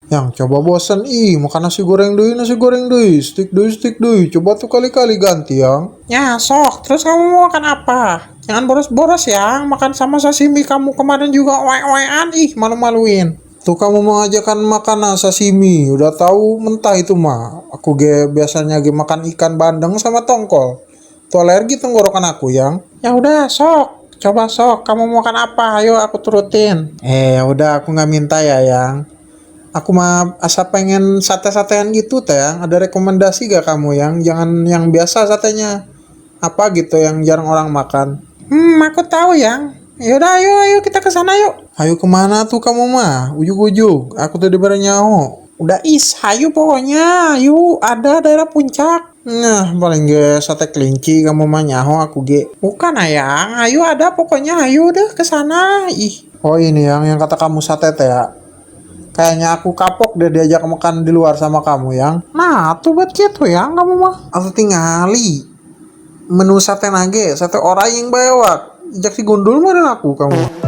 Yang coba bosan, makan nasi goreng doi, stick doi, coba tuh kali-kali ganti yang. Ya, sok. Terus kamu mau makan apa? Jangan boros-boros ya. Makan sama sashimi kamu kemarin juga oe-oean. Ih, malu-maluin. Tuh kamu mengajarkan makan sashimi, udah tahu mentah itu mah. Aku biasanya makan ikan bandeng sama tongkol. Tuh alergi tenggorokan aku yang. Ya udah, sok. Coba sok. Kamu mau makan apa? Ayo aku turutin. Udah aku nggak minta ya yang. Aku mah asa pengen sate-satean gitu teh yang. Ada rekomendasi gak kamu yang? Jangan yang biasa satenya. Apa gitu yang jarang orang makan. Aku tahu yang. Yaudah, ayo kita ke sana yuk. Ayo kemana tuh kamu mah? Ujuk-ujuk. Aku tuh di nyaho. Udah hayu pokoknya. Yuk, ada daerah puncak. Nah, paling sate kelinci kamu mah nyaho aku ge. Bukan ayang, ayo ada pokoknya, ayo deh ke sana. Ih, Oh ini yang kata kamu sate teh ya. Kayaknya aku kapok deh diajak makan di luar sama kamu yang. nah tuh buat gitu ya kamu mah. Aku tingali. Menu sate nage, sate orang yang bewak. Jak si gundul mah aku kamu.